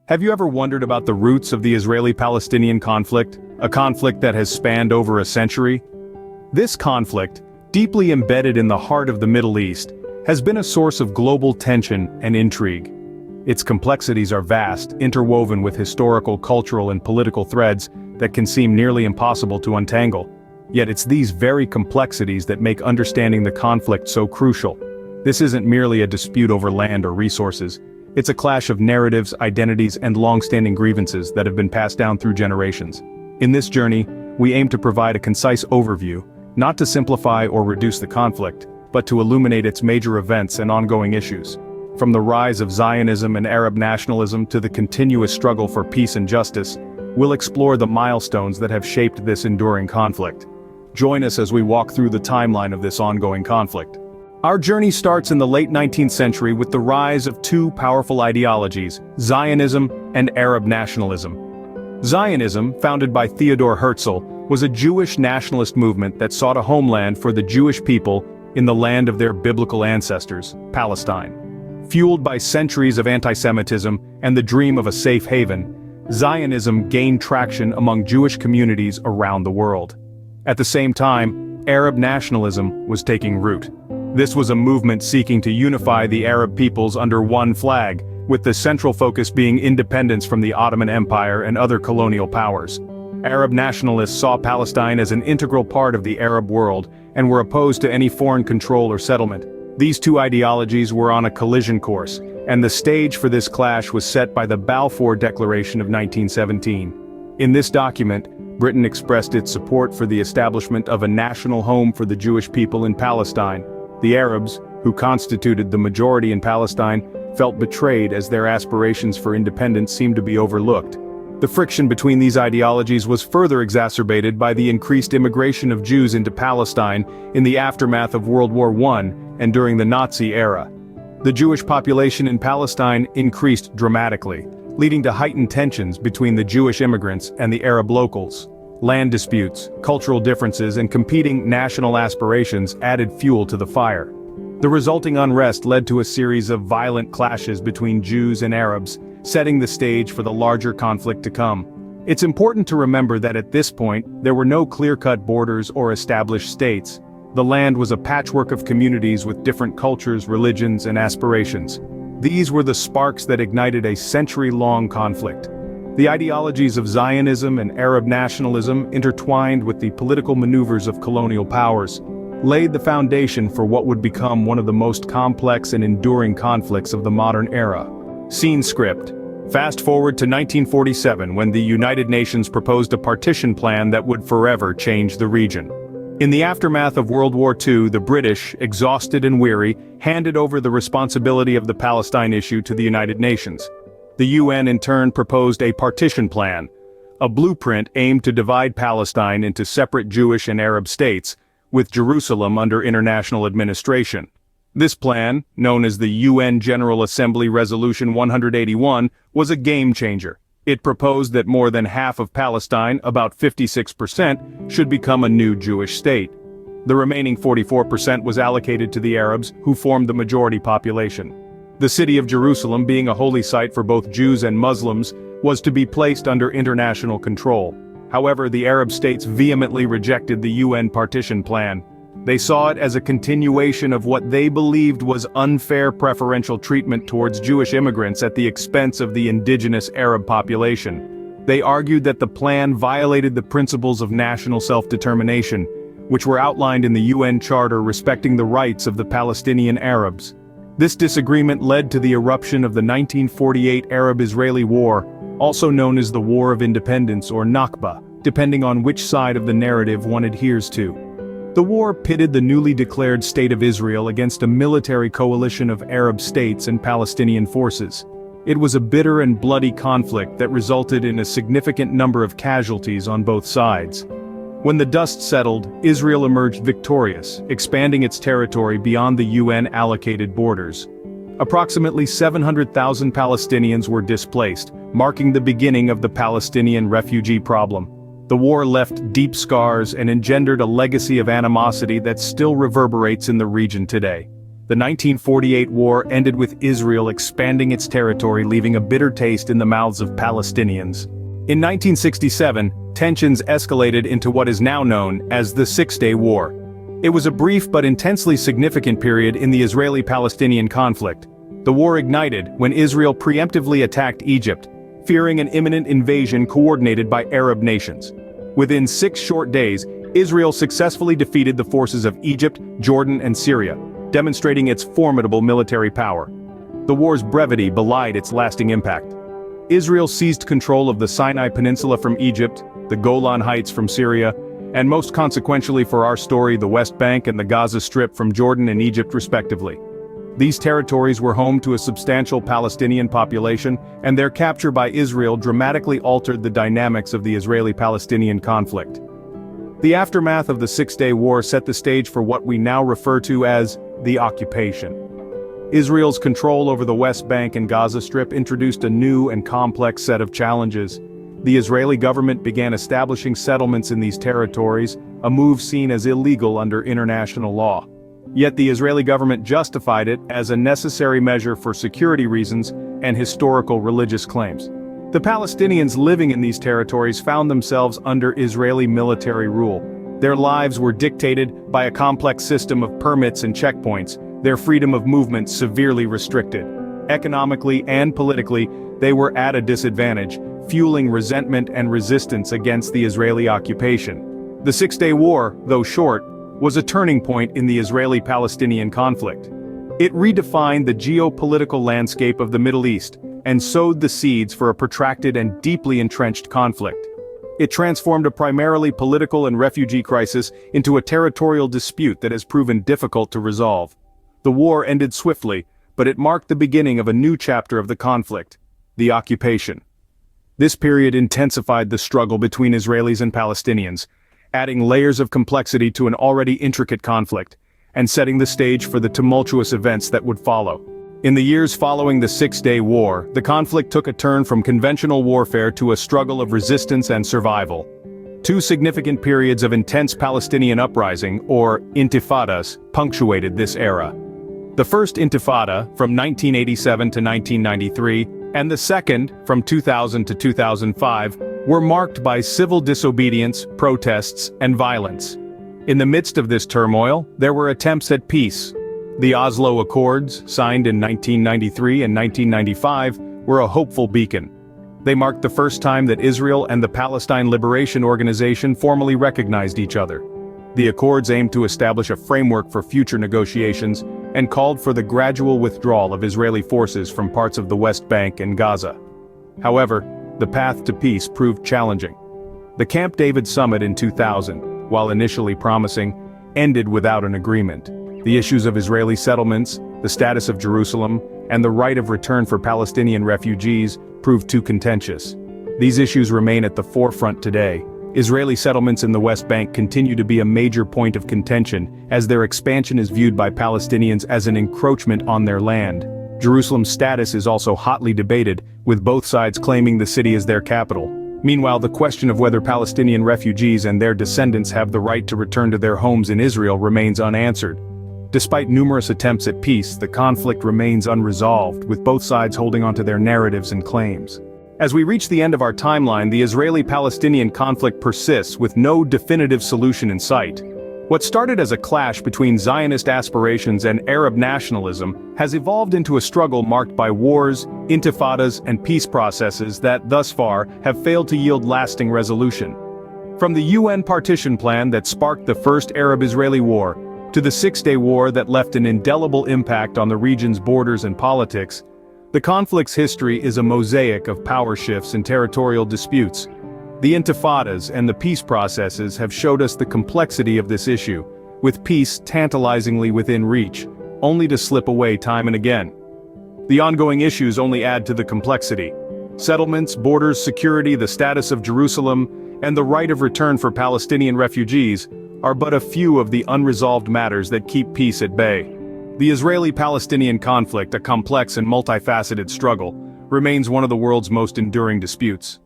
Have you ever wondered about the roots of the Israeli-Palestinian conflict, a conflict that has spanned over a century? This conflict, deeply embedded in the heart of the Middle East, has been a source of global tension and intrigue. Its complexities are vast, interwoven with historical, cultural, and political threads that can seem nearly impossible to untangle. Yet it's these very complexities that make understanding the conflict so crucial. This isn't merely a dispute over land or resources. It's a clash of narratives, identities, and long-standing grievances that have been passed down through generations. In this journey, we aim to provide a concise overview, not to simplify or reduce the conflict, but to illuminate its major events and ongoing issues. From the rise of Zionism and Arab nationalism to the continuous struggle for peace and justice, we'll explore the milestones that have shaped this enduring conflict. Join us as we walk through the timeline of this ongoing conflict. Our journey starts in the late 19th century with the rise of two powerful ideologies, Zionism and Arab nationalism. Zionism, founded by Theodor Herzl, was a Jewish nationalist movement that sought a homeland for the Jewish people in the land of their biblical ancestors, Palestine. Fueled by centuries of anti-Semitism and the dream of a safe haven, Zionism gained traction among Jewish communities around the world. At the same time, Arab nationalism was taking root. This was a movement seeking to unify the Arab peoples under one flag, with the central focus being independence from the Ottoman Empire and other colonial powers. Arab nationalists saw Palestine as an integral part of the Arab world and were opposed to any foreign control or settlement. These two ideologies were on a collision course, and the stage for this clash was set by the Balfour Declaration of 1917. In this document, Britain expressed its support for the establishment of a national home for the Jewish people in Palestine. The Arabs, who constituted the majority in Palestine, felt betrayed as their aspirations for independence seemed to be overlooked. The friction between these ideologies was further exacerbated by the increased immigration of Jews into Palestine in the aftermath of World War I and during the Nazi era. The Jewish population in Palestine increased dramatically, leading to heightened tensions between the Jewish immigrants and the Arab locals. Land disputes, cultural differences, and competing national aspirations added fuel to the fire. The resulting unrest led to a series of violent clashes between Jews and Arabs, setting the stage for the larger conflict to come. It's important to remember that at this point, there were no clear-cut borders or established states. The land was a patchwork of communities with different cultures, religions, and aspirations. These were the sparks that ignited a century-long conflict. The ideologies of Zionism and Arab nationalism, intertwined with the political maneuvers of colonial powers, laid the foundation for what would become one of the most complex and enduring conflicts of the modern era. Scene script. Fast forward to 1947 when the United Nations proposed a partition plan that would forever change the region. In the aftermath of World War II, the British, exhausted and weary, handed over the responsibility of the Palestine issue to the United Nations. The UN in turn proposed a partition plan, a blueprint aimed to divide Palestine into separate Jewish and Arab states, with Jerusalem under international administration. This plan, known as the UN General Assembly Resolution 181, was a game-changer. It proposed that more than half of Palestine, about 56%, should become a new Jewish state. The remaining 44% was allocated to the Arabs, who formed the majority population. The city of Jerusalem, being a holy site for both Jews and Muslims, was to be placed under international control. However, the Arab states vehemently rejected the UN partition plan. They saw it as a continuation of what they believed was unfair preferential treatment towards Jewish immigrants at the expense of the indigenous Arab population. They argued that the plan violated the principles of national self-determination, which were outlined in the UN Charter respecting the rights of the Palestinian Arabs. This disagreement led to the eruption of the 1948 Arab-Israeli War, also known as the War of Independence or Nakba, depending on which side of the narrative one adheres to. The war pitted the newly declared State of Israel against a military coalition of Arab states and Palestinian forces. It was a bitter and bloody conflict that resulted in a significant number of casualties on both sides. When the dust settled, Israel emerged victorious, expanding its territory beyond the UN-allocated borders. Approximately 700,000 Palestinians were displaced, marking the beginning of the Palestinian refugee problem. The war left deep scars and engendered a legacy of animosity that still reverberates in the region today. The 1948 war ended with Israel expanding its territory, leaving a bitter taste in the mouths of Palestinians. In 1967, tensions escalated into what is now known as the Six-Day War. It was a brief but intensely significant period in the Israeli-Palestinian conflict. The war ignited when Israel preemptively attacked Egypt, fearing an imminent invasion coordinated by Arab nations. Within 6 short days, Israel successfully defeated the forces of Egypt, Jordan, and Syria, demonstrating its formidable military power. The war's brevity belied its lasting impact. Israel seized control of the Sinai Peninsula from Egypt, the Golan Heights from Syria, and most consequentially for our story, the West Bank and the Gaza Strip from Jordan and Egypt respectively. These territories were home to a substantial Palestinian population, and their capture by Israel dramatically altered the dynamics of the Israeli-Palestinian conflict. The aftermath of the Six-Day War set the stage for what we now refer to as the occupation. Israel's control over the West Bank and Gaza Strip introduced a new and complex set of challenges. The Israeli government began establishing settlements in these territories, a move seen as illegal under international law. Yet the Israeli government justified it as a necessary measure for security reasons and historical religious claims. The Palestinians living in these territories found themselves under Israeli military rule. Their lives were dictated by a complex system of permits and checkpoints, their freedom of movement severely restricted. Economically and politically, they were at a disadvantage, fueling resentment and resistance against the Israeli occupation. The Six-Day War, though short, was a turning point in the Israeli-Palestinian conflict. It redefined the geopolitical landscape of the Middle East and sowed the seeds for a protracted and deeply entrenched conflict. It transformed a primarily political and refugee crisis into a territorial dispute that has proven difficult to resolve. The war ended swiftly, but it marked the beginning of a new chapter of the conflict, the occupation. This period intensified the struggle between Israelis and Palestinians, adding layers of complexity to an already intricate conflict, and setting the stage for the tumultuous events that would follow. In the years following the Six-Day War, the conflict took a turn from conventional warfare to a struggle of resistance and survival. 2 significant periods of intense Palestinian uprising, or Intifadas, punctuated this era. The first Intifada, from 1987 to 1993, and the second, from 2000 to 2005, were marked by civil disobedience, protests, and violence. In the midst of this turmoil, there were attempts at peace. The Oslo Accords, signed in 1993 and 1995, were a hopeful beacon. They marked the first time that Israel and the Palestine Liberation Organization formally recognized each other. The accords aimed to establish a framework for future negotiations and called for the gradual withdrawal of Israeli forces from parts of the West Bank and Gaza. However, the path to peace proved challenging. The Camp David summit in 2000, while initially promising, ended without an agreement. The issues of Israeli settlements, the status of Jerusalem, and the right of return for Palestinian refugees proved too contentious. These issues remain at the forefront today. Israeli settlements in the West Bank continue to be a major point of contention, as their expansion is viewed by Palestinians as an encroachment on their land. Jerusalem's status is also hotly debated, with both sides claiming the city as their capital. Meanwhile, the question of whether Palestinian refugees and their descendants have the right to return to their homes in Israel remains unanswered. Despite numerous attempts at peace, the conflict remains unresolved, with both sides holding onto their narratives and claims. As we reach the end of our timeline, the Israeli-Palestinian conflict persists with no definitive solution in sight. What started as a clash between Zionist aspirations and Arab nationalism has evolved into a struggle marked by wars, intifadas, and peace processes that, thus far, have failed to yield lasting resolution. From the UN Partition plan that sparked the first Arab-Israeli war, to the Six-Day War that left an indelible impact on the region's borders and politics, the conflict's history is a mosaic of power shifts and territorial disputes. The Intifadas and the peace processes have showed us the complexity of this issue, with peace tantalizingly within reach, only to slip away time and again. The ongoing issues only add to the complexity. Settlements, borders, security, the status of Jerusalem, and the right of return for Palestinian refugees are but a few of the unresolved matters that keep peace at bay. The Israeli-Palestinian conflict, a complex and multifaceted struggle, remains one of the world's most enduring disputes.